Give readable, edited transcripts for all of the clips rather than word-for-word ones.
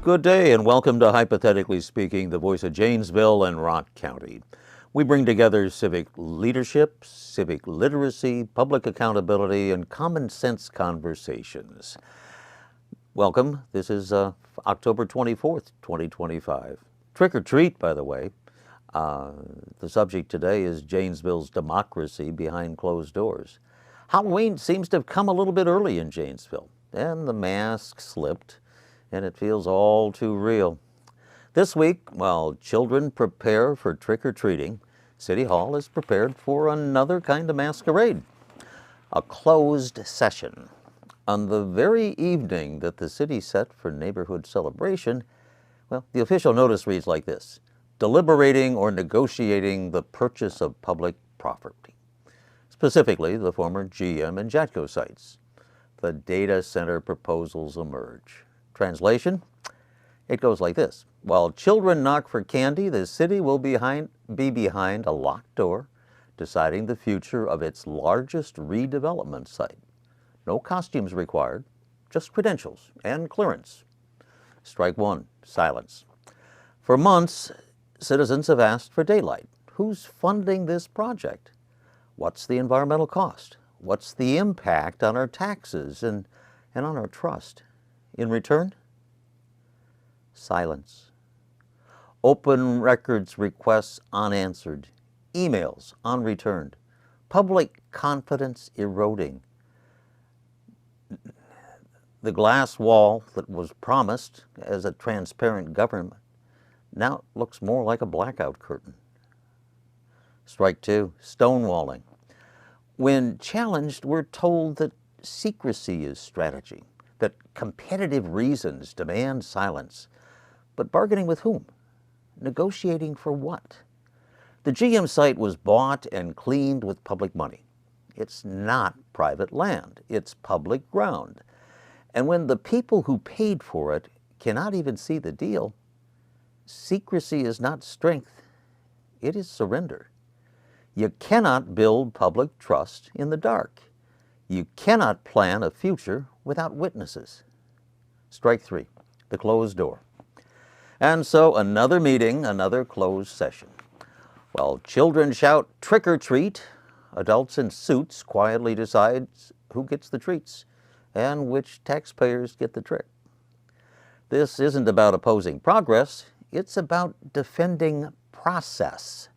Good day and welcome to Hypothetically Speaking, the voice of Janesville and Rock County. We bring together civic leadership, civic literacy, public accountability, and common sense conversations. Welcome. This is October 24th, 2025. Trick or treat, by the way. The subject today is Janesville's democracy behind closed doors. Halloween seems to have come a little bit early in Janesville, and the mask slipped, and it feels all too real. This week, while children prepare for trick-or-treating, City Hall is prepared for another kind of masquerade, a closed session. On the very evening that the city set for neighborhood celebration, well, the official notice reads like this: deliberating or negotiating the purchase of public property, specifically the former GM and JATCO sites. The data center proposals emerge. Translation? It goes like this: while children knock for candy, the city will be behind a locked door, deciding the future of its largest redevelopment site. No costumes required, just credentials and clearance. Strike one, silence. For months, citizens have asked for daylight. Who's funding this project? What's the environmental cost? What's the impact on our taxes and on our trust? In return, silence. Open records requests unanswered, emails unreturned, public confidence eroding. The glass wall that was promised as a transparent government now looks more like a blackout curtain. Strike two, stonewalling. When challenged, we're told that secrecy is strategy, that competitive reasons demand silence. But bargaining with whom? Negotiating for what? The GM site was bought and cleaned with public money. It's not private land, it's public ground. And when the people who paid for it cannot even see the deal, secrecy is not strength, it is surrender. You cannot build public trust in the dark. You cannot plan a future without witnesses. Strike three, the closed door. And so another meeting, another closed session. While children shout trick or treat, adults in suits quietly decide who gets the treats and which taxpayers get the trick. This isn't about opposing progress, it's about defending process.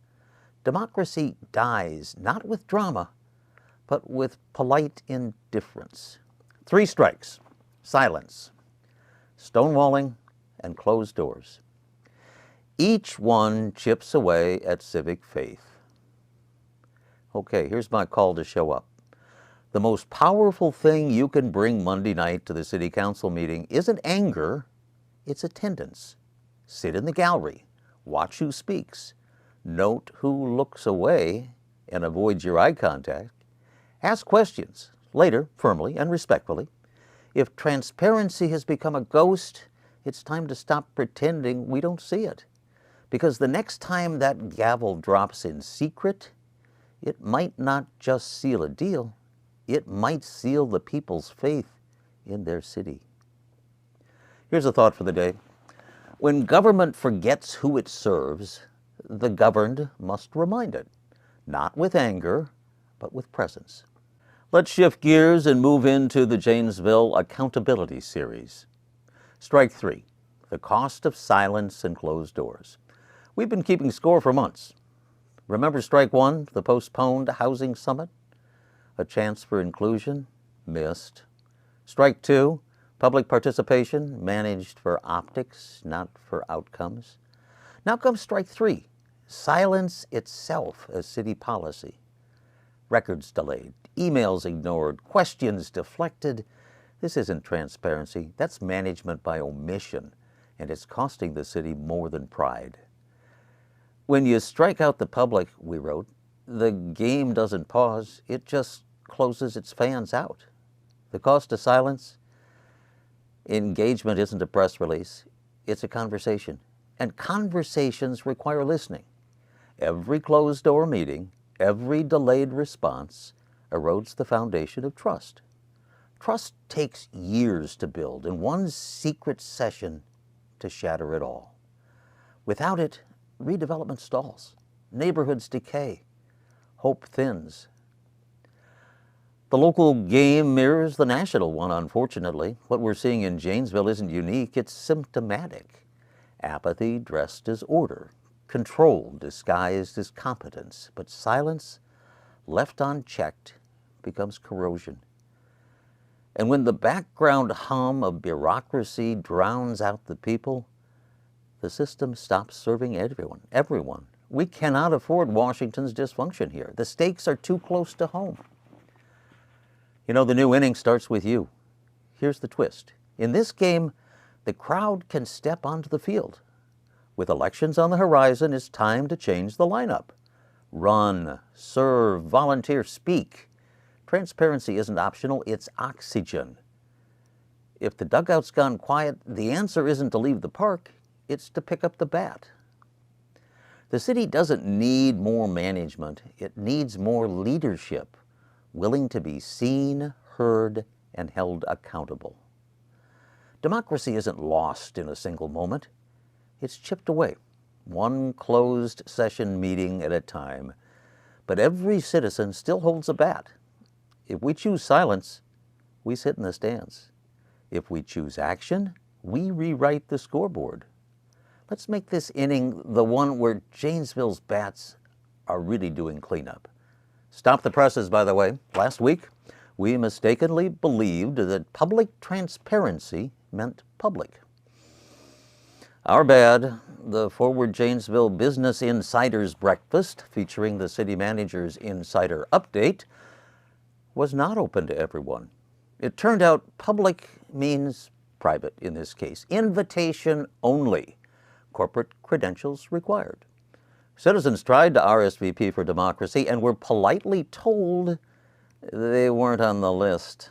Democracy dies not with drama, but with polite indifference. Three strikes: silence, stonewalling, and closed doors. Each one chips away at civic faith. Okay, here's my call to show up. The most powerful thing you can bring Monday night to the city council meeting isn't anger, it's attendance. Sit in the gallery, watch who speaks, note who looks away and avoids your eye contact. Ask questions, later, firmly and respectfully. If transparency has become a ghost, it's time to stop pretending we don't see it. Because the next time that gavel drops in secret, it might not just seal a deal, it might seal the people's faith in their city. Here's a thought for the day. When government forgets who it serves, the governed must remind it, not with anger, but with presence. Let's shift gears and move into the Janesville Accountability Series. Strike three, the cost of silence and closed doors. We've been keeping score for months. Remember strike one, the postponed housing summit? A chance for inclusion? Missed. Strike two, public participation managed for optics, not for outcomes. Now comes strike three, silence itself as city policy. Records delayed, emails ignored, questions deflected. This isn't transparency, that's management by omission, and it's costing the city more than pride. When you strike out the public, we wrote, the game doesn't pause, it just closes its fans out. The cost of silence? Engagement isn't a press release, it's a conversation. And conversations require listening. Every closed-door meeting, every delayed response erodes the foundation of trust. Trust takes years to build, and one secret session to shatter it all. Without it, redevelopment stalls, neighborhoods decay, hope thins. The local game mirrors the national one, unfortunately. What we're seeing in Janesville isn't unique, it's symptomatic. Apathy dressed as order, control disguised as competence, but silence left unchecked becomes corrosion. And when the background hum of bureaucracy drowns out the people, the system stops serving everyone. We cannot afford Washington's dysfunction here. The stakes are too close to home. You know, the new inning starts with you. Here's the twist. In this game, the crowd can step onto the field. With elections on the horizon, it's time to change the lineup. Run, serve, volunteer, speak. Transparency isn't optional, it's oxygen. If the dugout's gone quiet, the answer isn't to leave the park, it's to pick up the bat. The city doesn't need more management, it needs more leadership, willing to be seen, heard, and held accountable. Democracy isn't lost in a single moment. It's chipped away, one closed session meeting at a time. But every citizen still holds a bat. If we choose silence, we sit in the stands. If we choose action, we rewrite the scoreboard. Let's make this inning the one where Janesville's bats are really doing cleanup. Stop the presses, by the way. Last week, we mistakenly believed that public transparency meant public. Our bad. The Forward Janesville Business Insiders Breakfast, featuring the city manager's insider update, was not open to everyone. It turned out public means private in this case. Invitation only. Corporate credentials required. Citizens tried to RSVP for democracy and were politely told they weren't on the list.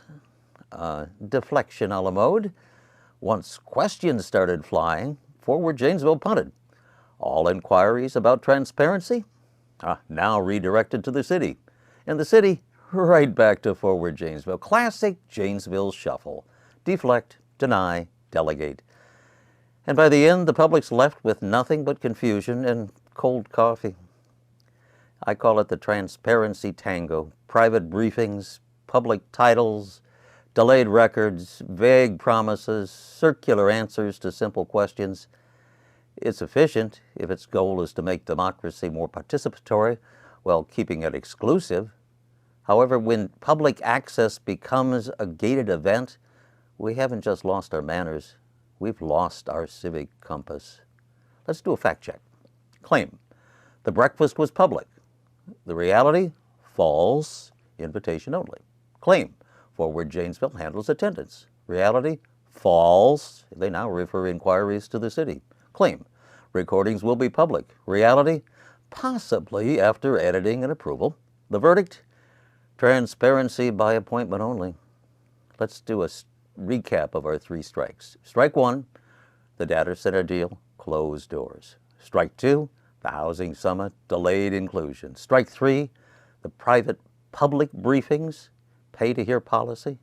Deflection a la mode. Once questions started flying, Forward Janesville punted. All inquiries about transparency now redirected to the city. And the city right back to Forward Janesville. Classic Janesville shuffle. Deflect, deny, delegate. And by the end, the public's left with nothing but confusion and cold coffee. I call it the transparency tango. Private briefings, public titles, delayed records, vague promises, circular answers to simple questions. It's efficient if its goal is to make democracy more participatory while keeping it exclusive. However, when public access becomes a gated event, we haven't just lost our manners, we've lost our civic compass. Let's do a fact check. Claim: the breakfast was public. The reality: false, invitation only. Claim: Forward Janesville handles attendance. Reality: false, they now refer inquiries to the city. Claim: recordings will be public. Reality: possibly after editing and approval. The verdict: transparency by appointment only. Let's do a recap of our 3 strikes. Strike 1, the data center deal, closed doors. Strike 2, the housing summit, delayed inclusion. Strike 3, the private public briefings, pay to hear policy.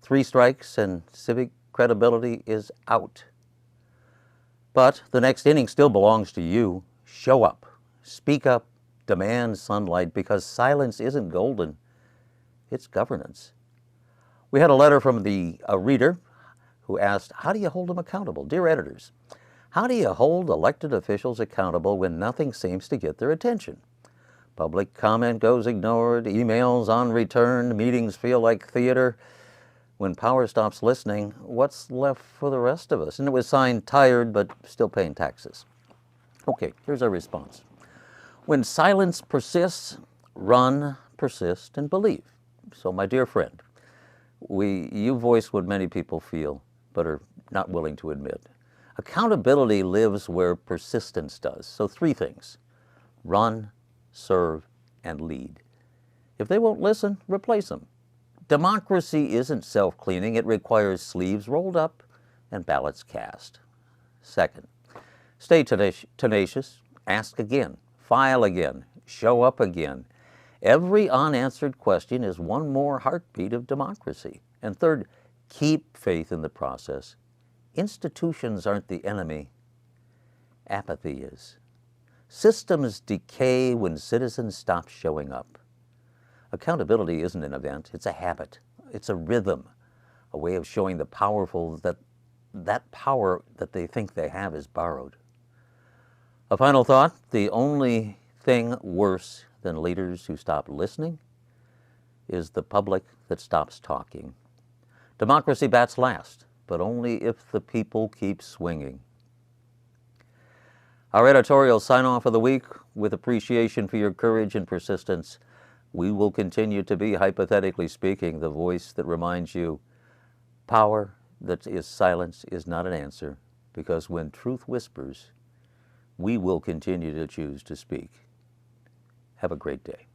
3 strikes and civic credibility is out. But the next inning still belongs to you. Show up, speak up, demand sunlight, because silence isn't golden, it's governance. We had a letter from a reader who asked, how do you hold them accountable? Dear editors, how do you hold elected officials accountable when nothing seems to get their attention? Public comment goes ignored, emails unreturned, meetings feel like theater. When power stops listening, what's left for the rest of us? And it was signed tired, but still paying taxes. Okay, here's our response. When silence persists, run, persist, and believe. So, my dear friend, you voice what many people feel, but are not willing to admit. Accountability lives where persistence does. So 3 things: run, serve, and lead. If they won't listen, replace them. Democracy isn't self-cleaning. It requires sleeves rolled up and ballots cast. Second, stay tenacious, ask again, file again, show up again. Every unanswered question is one more heartbeat of democracy. And third, keep faith in the process. Institutions aren't the enemy. Apathy is. Systems decay when citizens stop showing up. Accountability isn't an event, it's a habit. It's a rhythm, a way of showing the powerful that power that they think they have is borrowed. A final thought, the only thing worse than leaders who stop listening is the public that stops talking. Democracy bats last, but only if the people keep swinging. Our editorial sign-off of the week, with appreciation for your courage and persistence, we will continue to be, hypothetically speaking, the voice that reminds you power that is silence is not an answer, because when truth whispers, we will continue to choose to speak. Have a great day.